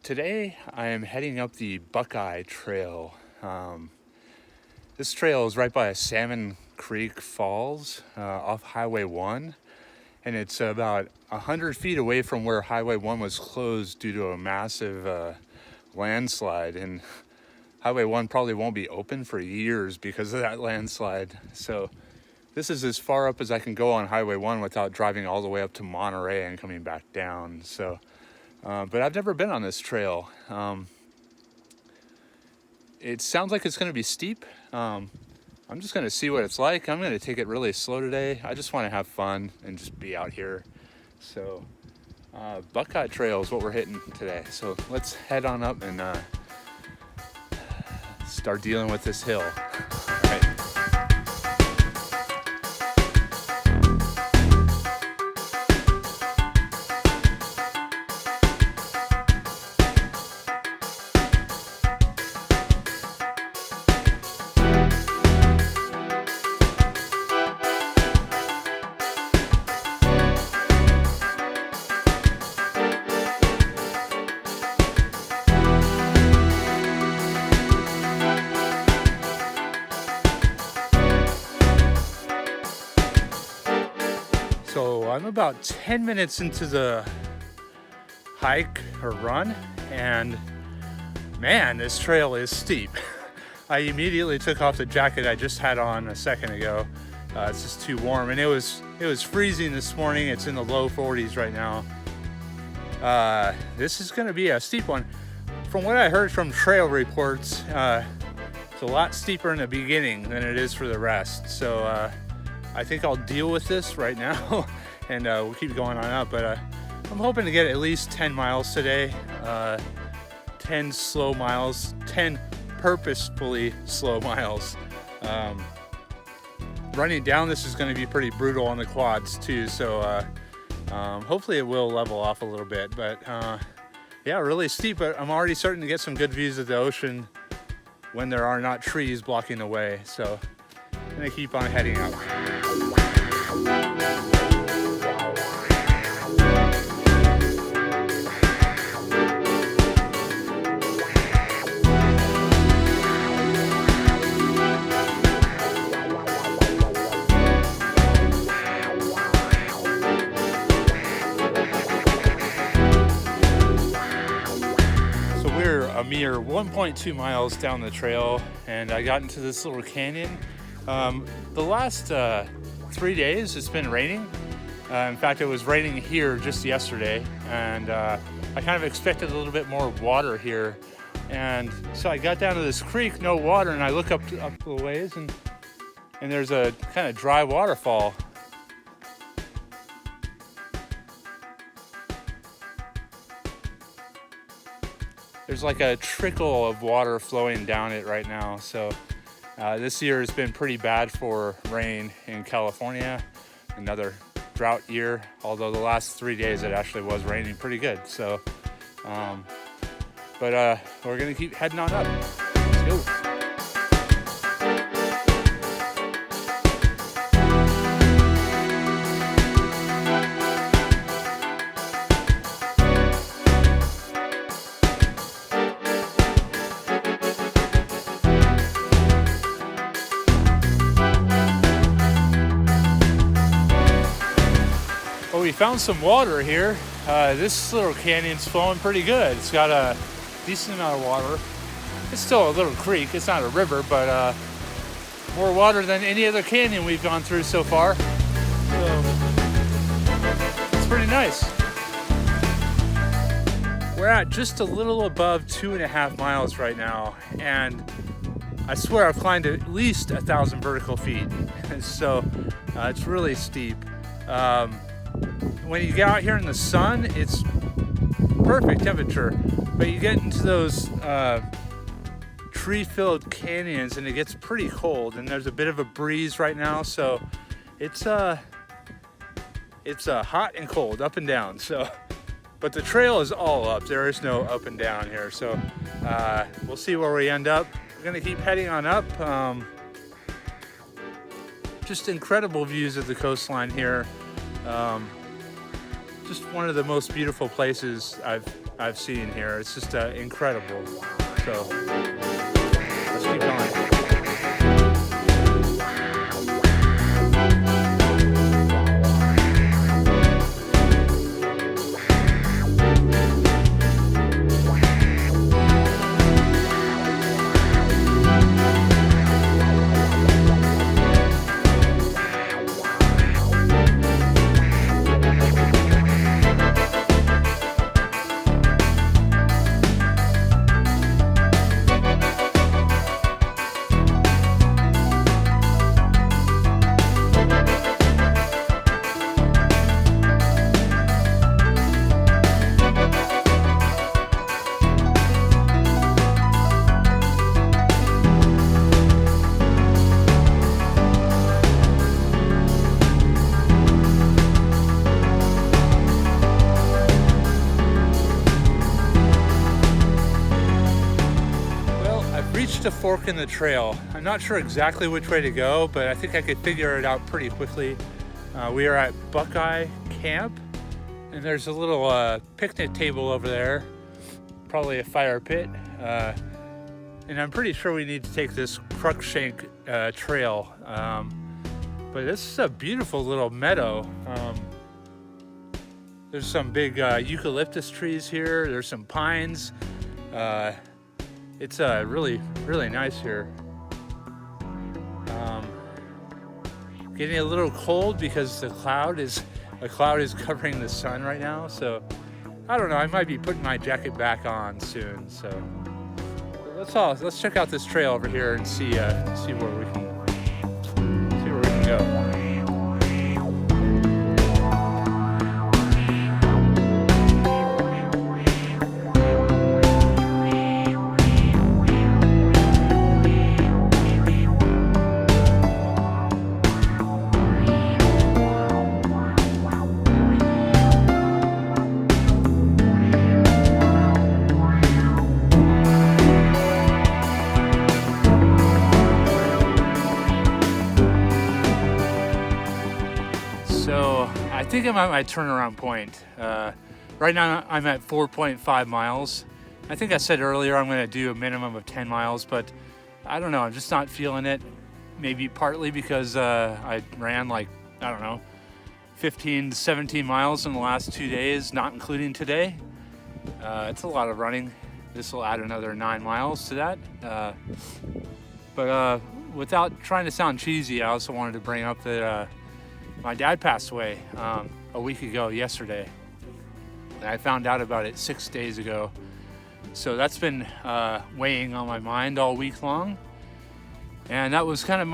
Today I am heading up the Buckeye Trail. This trail is right by Salmon Creek Falls off Highway 1, and it's about 100 feet away from where Highway 1 was closed due to a massive landslide, and Highway 1 probably won't be open for years because of that landslide. So this is as far up as I can go on Highway 1 without driving all the way up to Monterey and coming back down. But I've never been on this trail. It sounds like it's going to be steep. I'm just going to see what it's like. I'm going to take it really slow today. I just want to have fun and just be out here. So Buckeye Trail is what we're hitting today. So let's head on up and start dealing with this hill. All right. So I'm about 10 minutes into the hike or run, and man, this trail is steep. I immediately took off the jacket I just had on a second ago. It's just too warm, and it was freezing this morning. It's in the low 40s right now. This is going to be a steep one. From what I heard from trail reports, it's a lot steeper in the beginning than it is for the rest. So I think I'll deal with this right now and we'll keep going on up. But I'm hoping to get at least 10 miles today, 10 slow miles, 10 purposefully slow miles. Running down this is going to be pretty brutal on the quads too. So hopefully it will level off a little bit. But yeah, really steep, but I'm already starting to get some good views of the ocean when there are not trees blocking the way. So I'm gonna keep on heading up. So we're a mere 1.2 miles down the trail, and I got into this little canyon. The last 3 days it's been raining. In fact, it was raining here just yesterday, and I kind of expected a little bit more water here. And so I got down to this creek, no water, and I look up the ways, and there's a kind of dry waterfall. There's like a trickle of water flowing down it right now. So this year has been pretty bad for rain in California. Another drought year, although the last 3 days it actually was raining pretty good. So, but we're gonna keep heading on up. Let's go. Well, we found some water here. This little canyon's flowing pretty good. It's got a decent amount of water. It's still a little creek. It's not a river, but more water than any other canyon we've gone through so far. So it's pretty nice. We're at just a little above 2.5 miles right now, and I swear I've climbed at least 1,000 vertical feet. So it's really steep. When you get out here in the sun, it's perfect temperature, but you get into those tree-filled canyons and it gets pretty cold, and there's a bit of a breeze right now, so it's hot and cold, up and down. So, but the trail is all up. There is no up and down here, so we'll see where we end up. We're gonna keep heading on up. Just incredible views of the coastline here. Just one of the most beautiful places I've I've seen here. It's just incredible. So let's keep going. A fork in the trail. I'm not sure exactly which way to go, but I think I could figure it out pretty quickly. We are at Buckeye Camp, and there's a little picnic table over there, probably a fire pit, and I'm pretty sure we need to take this Crookshank trail, but this is a beautiful little meadow. There's some big eucalyptus trees here, there's some pines. It's really, really nice here. Getting a little cold because a cloud is covering the sun right now. So I don't know. I might be putting my jacket back on soon. So let's check out this trail over here and see where we can go. I think I'm at my turnaround point. Right now I'm at 4.5 miles. I think I said earlier I'm going to do a minimum of 10 miles, but I don't know. I'm just not feeling it. Maybe partly because I ran 15 to 17 miles in the last 2 days, not including today. It's a lot of running. This will add another 9 miles to that. But without trying to sound cheesy, I also wanted to bring up that my dad passed away a week ago yesterday. And I found out about it 6 days ago. So that's been weighing on my mind all week long. And that was kind of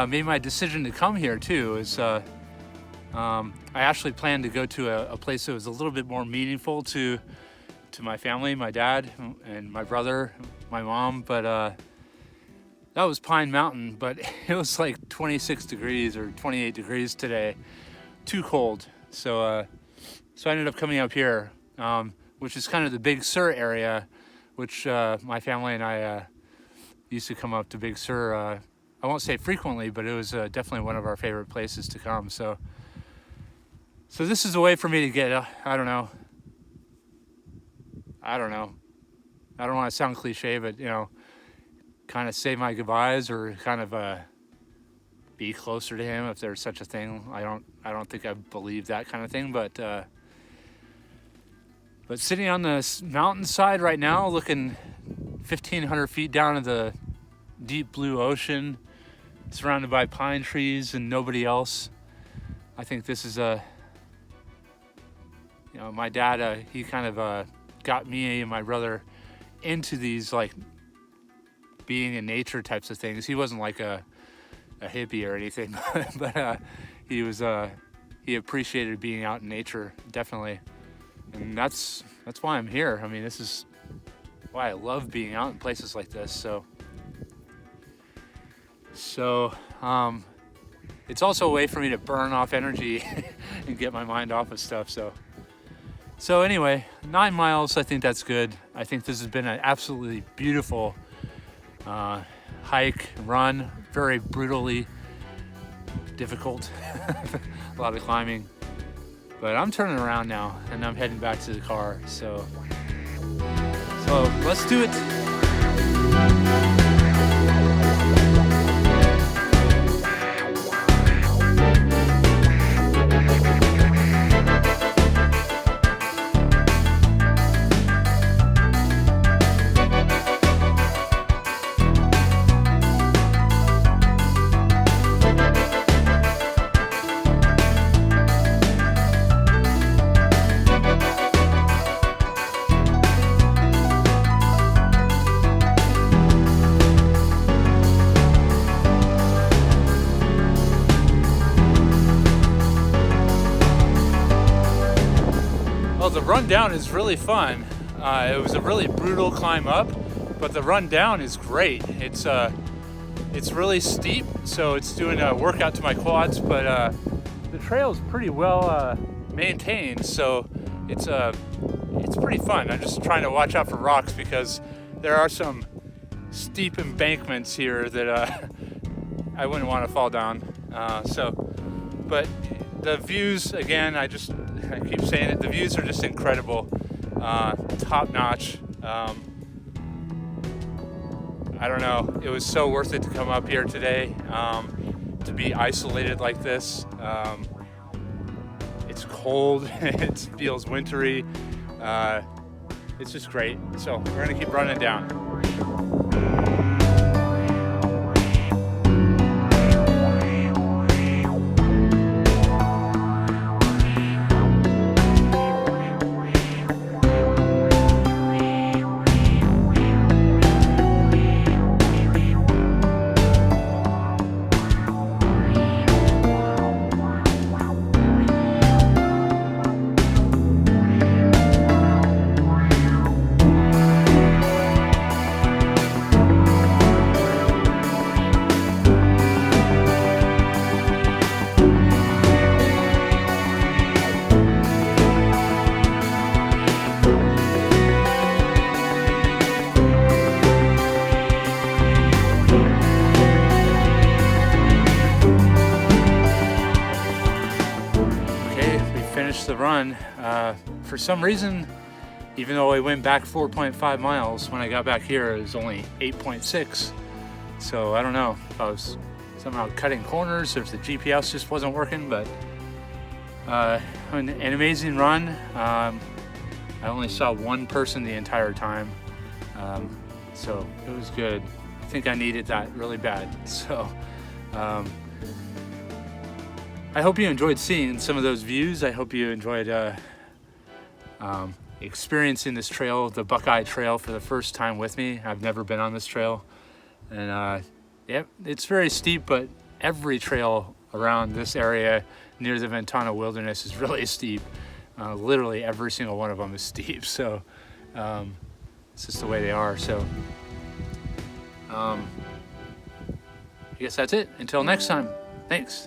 made my decision to come here too. I actually planned to go to a place that was a little bit more meaningful to my family, my dad and my brother, my mom, but that was Pine Mountain, but it was like 26 degrees or 28 degrees today. Too cold. So I ended up coming up here, which is kind of the Big Sur area, which my family and I used to come up to Big Sur. I won't say frequently, but it was definitely one of our favorite places to come. So this is a way for me to get, I don't know. I don't want to sound cliche, but kind of say my goodbyes or kind of be closer to him if there's such a thing. I don't think I believe that kind of thing, but sitting on the mountainside right now, looking 1,500 feet down to the deep blue ocean, surrounded by pine trees and nobody else. I think this is my dad, he kind of got me and my brother into these like being in nature types of things. He wasn't like a hippie or anything, but he appreciated being out in nature, definitely. And that's why I'm here. I mean, this is why I love being out in places like this. So it's also a way for me to burn off energy and get my mind off of stuff. So anyway, 9 miles, I think that's good. I think this has been an absolutely beautiful hike, run, very brutally difficult, a lot of climbing. But I'm turning around now and I'm heading back to the car. So So let's do it. Well, the run down is really fun. It was a really brutal climb up, but the run down is great. It's really steep, so it's doing a workout to my quads, but the trail is pretty well maintained, so it's pretty fun. I'm just trying to watch out for rocks because there are some steep embankments here that I wouldn't want to fall down. But the views, again, I keep saying it, the views are just incredible, top notch. I don't know, it was so worth it to come up here today, to be isolated like this. It's cold, it feels wintry, it's just great. So we're gonna keep running down. The run. For some reason, even though I went back 4.5 miles, when I got back here it was only 8.6. So I don't know if I was somehow cutting corners or if the GPS just wasn't working, but an amazing run. I only saw one person the entire time, so it was good. I think I needed that really bad. So I hope you enjoyed seeing some of those views. I hope you enjoyed experiencing this trail, the Buckeye Trail, for the first time with me. I've never been on this trail. And yeah, it's very steep, but every trail around this area near the Ventana Wilderness is really steep. Literally every single one of them is steep. So it's just the way they are. So I guess that's it. Until next time, thanks.